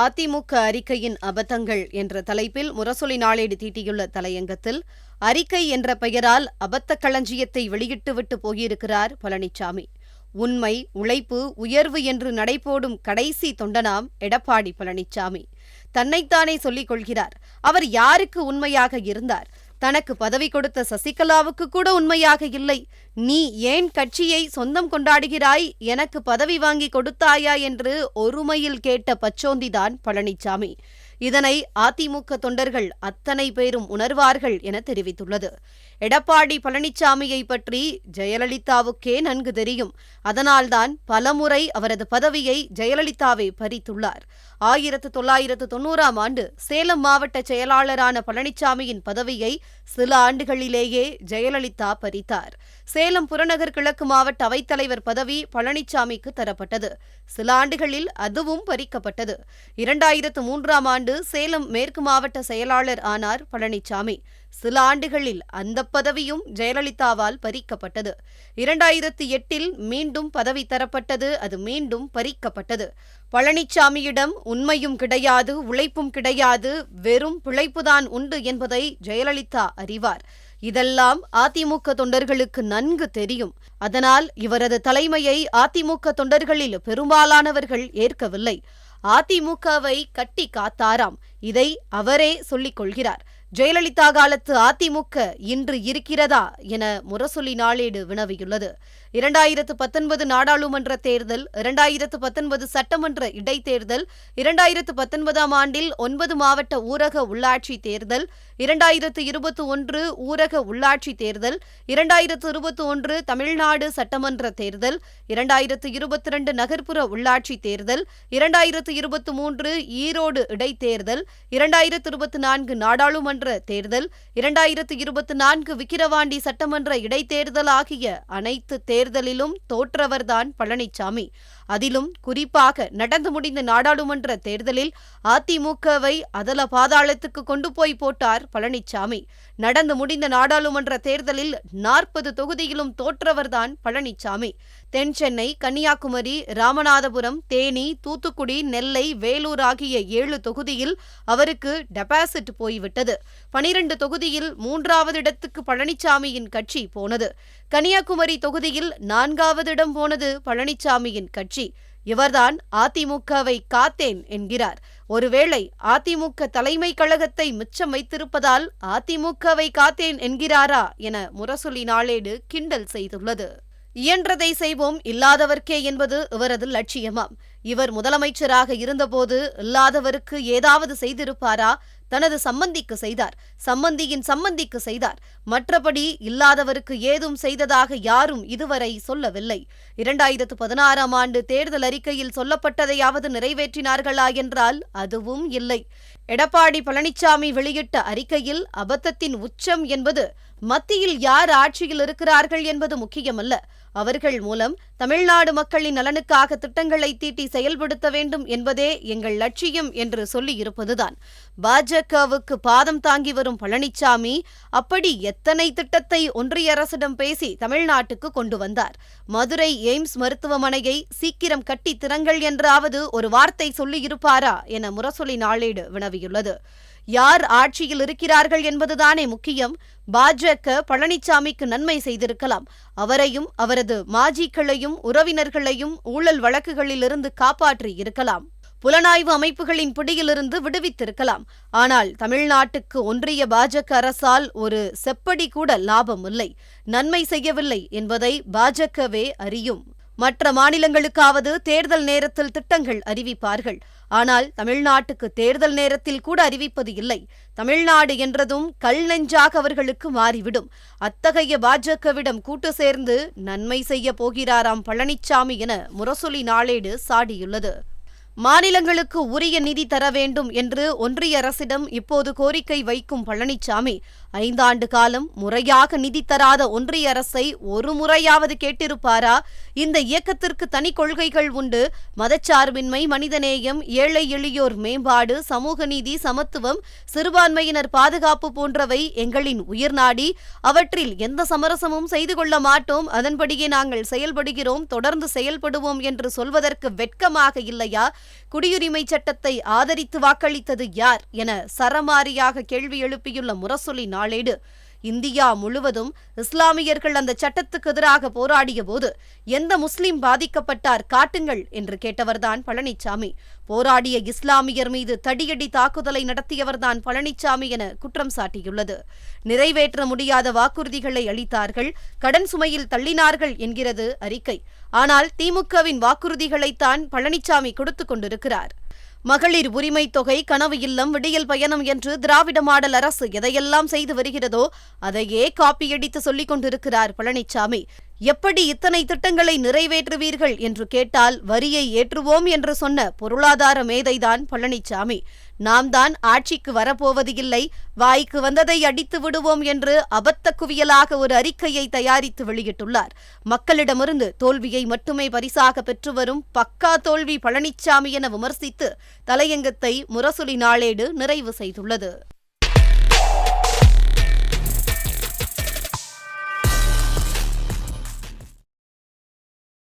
அதிமுக அறிக்கையின் அபத்தங்கள் என்ற தலைப்பில் முரசொலி நாளேடு தீட்டியுள்ள தலையங்கத்தில் அறிக்கை என்ற பெயரால் அபத்த களஞ்சியத்தை வெளியிட்டுவிட்டு போயிருக்கிறார் பழனிசாமி. உண்மை, உழைப்பு, உயர்வு என்று நடைபோடும் கடைசி தொண்டனாம் எடப்பாடி பழனிசாமி. தன்னைத்தானே சொல்லிக் கொள்கிறார். அவர் யாருக்கு உண்மையாக இருந்தார்? தனக்கு பதவி கொடுத்த சசிகலாவுக்கு கூட உண்மையாக இல்லை. நீ ஏன் கட்சியை சொந்தம் கொண்டாடுகிறாய்? எனக்கு பதவி வாங்கி கொடுத்தாயா என்று ஒருமையில் கேட்ட பச்சோந்திதான் பழனிசாமி. இதனை அதிமுக தொண்டர்கள் அத்தனை பேரும் உணர்வார்கள் என தெரிவித்துள்ளது. எடப்பாடி பழனிசாமியை பற்றி ஜெயலலிதாவுக்கே நன்கு தெரியும். அதனால்தான் பலமுறை அவரது பதவியை ஜெயலலிதாவே பறித்துள்ளார். 1990ஆம் ஆண்டு சேலம் மாவட்ட செயலாளரான பழனிசாமியின் பதவியை சில ஆண்டுகளிலேயே ஜெயலலிதா பறித்தார். சேலம் புறநகர் கிழக்கு மாவட்ட அவைத்தலைவர் பதவி பழனிசாமிக்கு தரப்பட்டது. சில ஆண்டுகளில் அதுவும் பறிக்கப்பட்டது. 2003ஆம் ஆண்டு சேலம் மேற்கு மாவட்ட செயலாளர் ஆனார் பழனிசாமி. சில ஆண்டுகளில் அந்த பதவியும் ஜெயலலிதாவால் பறிக்கப்பட்டது. 2008இல் மீண்டும் பதவி தரப்பட்டது. அது மீண்டும் பறிக்கப்பட்டது. பழனிசாமியிடம் உண்மையும் கிடையாது, உழைப்பும் கிடையாது, வெறும் பிழைப்புதான் உண்டு என்பதை ஜெயலலிதா அறிவார். இதெல்லாம் அதிமுக தொண்டர்களுக்கு நன்கு தெரியும். அதனால் இவரது தலைமையை அதிமுக தொண்டர்களில் பெரும்பாலானவர்கள் ஏற்கவில்லை. அதிமுகவை கட்டி காத்தாராம். இதை அவரே சொல்லிக் கொள்கிறார். ஜெயலலிதா காலத்து அதிமுக இன்று இருக்கிறதா என முரசொலி நாளேடு வினவியுள்ளது. 2019 நாடாளுமன்ற தேர்தல், 2019 சட்டமன்ற இடைத்தேர்தல், 2019ஆம் ஆண்டில் 9 மாவட்ட ஊரக உள்ளாட்சி தேர்தல், 2021 ஊரக உள்ளாட்சி தேர்தல், 2021 தமிழ்நாடு சட்டமன்ற தேர்தல், 2022 நகர்ப்புற உள்ளாட்சி தேர்தல், 2023 ஈரோடு இடைத்தேர்தல், 2024 நாடாளுமன்ற தேர்தல், 2024 விக்கிரவாண்டி சட்டமன்ற இடைத்தேர்தல் ஆகிய அனைத்து தேர்தலிலும் தோற்றவர்தான் பழனிசாமி. அதிலும் குறிப்பாக நடந்து முடிந்த நாடாளுமன்ற தேர்தலில் அதிமுகவை அதல பாதாளத்துக்கு கொண்டு போய் போட்டார் பழனிசாமி. நடந்து முடிந்த நாடாளுமன்ற தேர்தலில் 40 தொகுதியிலும் தோற்றவர்தான் பழனிசாமி. தென் சென்னை, கன்னியாகுமரி, ராமநாதபுரம், தேனி, தூத்துக்குடி, நெல்லை, வேலூர் ஆகிய 7 தொகுதியில் அவருக்கு டெபாசிட் போய்விட்டது. 12 தொகுதியில் 3வது இடத்துக்கு பழனிசாமியின் கட்சி போனது. கன்னியாகுமரி தொகுதியில் 4வது இடம் போனது பழனிசாமியின் கட்சி. இவர்தான் அதிமுகவை காத்தேன் என்கிறார். ஒருவேளை அதிமுக தலைமை கழகத்தை மிச்சம் வைத்திருப்பதால் அதிமுகவை காத்தேன் என்கிறாரா என முரசொலி நாளேடு கிண்டல் செய்துள்ளது. இயன்றதை செய்வோம், இல்லாதவர்க்கே என்பது இவரது லட்சியமாம். இவர் முதலமைச்சராக இருந்தபோது இல்லாதவருக்கு ஏதாவது செய்திருப்பாரா? தனது சம்பந்திக்கு செய்தார், சம்பந்தியின் சம்பந்திக்கு செய்தார். மற்றபடி இல்லாதவருக்கு ஏதும் செய்ததாக யாரும் இதுவரை சொல்லவில்லை. 2016ஆம் ஆண்டு தேர்தல் அறிக்கையில் சொல்லப்பட்டதையாவது நிறைவேற்றினார்களா என்றால் அதுவும் இல்லை. எடப்பாடி பழனிசாமி வெளியிட்ட அறிக்கையில் அபத்தத்தின் உச்சம் என்பது மத்தியில் யார் ஆட்சியில் இருக்கிறார்கள் என்பது முக்கியமல்ல, அவர்கள் மூலம் தமிழ்நாடு மக்களின் நலனுக்காக திட்டங்களை தீட்டி செயல்படுத்த வேண்டும் என்பதே எங்கள் லட்சியம் என்று சொல்லியிருப்பதுதான். பாஜகவுக்கு பாதம் தாங்கி வரும் பழனிசாமி அப்படி எத்தனை திட்டத்தை ஒன்றிய அரசிடம் பேசி தமிழ்நாட்டுக்கு கொண்டு வந்தார்? மதுரை எய்ம்ஸ் மருத்துவமனையை சீக்கிரம் கட்டி திறங்கள் என்றாவது ஒரு வார்த்தை சொல்லியிருப்பாரா என முரசொலி நாளேடு வினவியுள்ளது. யார் ஆட்சியில் இருக்கிறார்கள் என்பதுதானே முக்கியம். பாஜக பழனிசாமிக்கு நன்மை செய்திருக்கலாம். அவரையும் அவரது மாஜிக்களையும் உறவினர்களையும் ஊழல் வழக்குகளிலிருந்து காப்பாற்றி இருக்கலாம். புலனாய்வு அமைப்புகளின் பிடியிலிருந்து விடுவித்திருக்கலாம். ஆனால் தமிழ்நாட்டுக்கு ஒன்றிய பாஜக அரசால் ஒரு செப்படி கூட லாபம் இல்லை, நன்மை செய்யவில்லை என்பதை பாஜகவே அறியும். மற்ற மாநிலங்களுக்காவது தேர்தல் நேரத்தில் திட்டங்கள் அறிவிப்பார்கள். ஆனால் தமிழ்நாட்டுக்கு தேர்தல் நேரத்தில் கூட அறிவிப்பது இல்லை. தமிழ்நாடு என்றதும் கல் நெஞ்சாக அவர்களுக்கு மாறிவிடும். அத்தகைய பாஜகவிடம் கூட்டு சேர்ந்து நன்மை செய்ய போகிறாராம் பழனிசாமி என முரசொலி நாளேடு சாடியுள்ளது. மாநிலங்களுக்கு உரிய நிதி தர வேண்டும் என்று ஒன்றிய அரசிடம் இப்போது கோரிக்கை வைக்கும் பழனிசாமி 5 ஆண்டு காலம் முறையாக நிதி தராத ஒன்றிய அரசை ஒரு முறையாவது கேட்டிருப்பாரா? இந்த இயக்கத்திற்கு தனி கொள்கைகள் உண்டு. மதச்சார்பின்மை, மனிதநேயம், ஏழை எளியோர் மேம்பாடு, சமூக நீதி, சமத்துவம், சிறுபான்மையினர் பாதுகாப்பு போன்றவை எங்களின் உயிர்நாடி. அவற்றில் எந்த சமரசமும் செய்து கொள்ள மாட்டோம். அதன்படியே நாங்கள் செயல்படுகிறோம், தொடர்ந்து செயல்படுவோம் என்று சொல்வதற்கு வெட்கமாக இல்லையா? குடியுரிமை சட்டத்தை ஆதரித்து வாக்களித்தது யார் என சரமாரியாக கேள்வி எழுப்பியுள்ள முரசொலி நாளேடு, இந்தியா முழுவதும் இஸ்லாமியர்கள் அந்த சட்டத்துக்கு எதிராக போராடிய போது எந்த முஸ்லிம் பாதிக்கப்பட்டார் காட்டுங்கள் என்று கேட்டவர்தான் பழனிசாமி. போராடிய இஸ்லாமியர் மீது தடியடி தாக்குதலை நடத்தியவர்தான் பழனிசாமி என குற்றம் சாட்டியுள்ளது. நிறைவேற்ற முடியாத வாக்குறுதிகளை அளித்தார்கள், கடன் சுமையில் தள்ளினார்கள் என்கிறது அறிக்கை. ஆனால் திமுகவின் வாக்குறுதிகளைத்தான் பழனிசாமி கொடுத்துக் கொண்டிருக்கிறார். மகளிர் உரிமை தொகை, கனவு இல்லம், விடியல் பயணம் என்று திராவிட மாடல் அரசு எதையெல்லாம் செய்து வருகிறதோ அதையே காப்பியடித்து சொல்லிக் கொண்டிருக்கிறார் பழனிசாமி. எப்படி இத்தனை திட்டங்களை நிறைவேற்றுவீர்கள் என்று கேட்டால் வரியை ஏற்றுவோம் என்று சொன்ன பொருளாதார மேதைதான் பழனிசாமி. நாம் தான் ஆட்சிக்கு வரப்போவது இல்லை, வாய்க்கு வந்ததை அடித்து விடுவோம் என்று அபத்த குவியலாக ஒரு அறிக்கையை தயாரித்து வெளியிட்டுள்ளார். மக்களிடமிருந்து தோல்வியை மட்டுமே பரிசாக பெற்று வரும் பக்கா தோல்வி பழனிசாமி என விமர்சித்து தலையங்கத்தை முரசொலி நாளேடு நிறைவு செய்துள்ளது.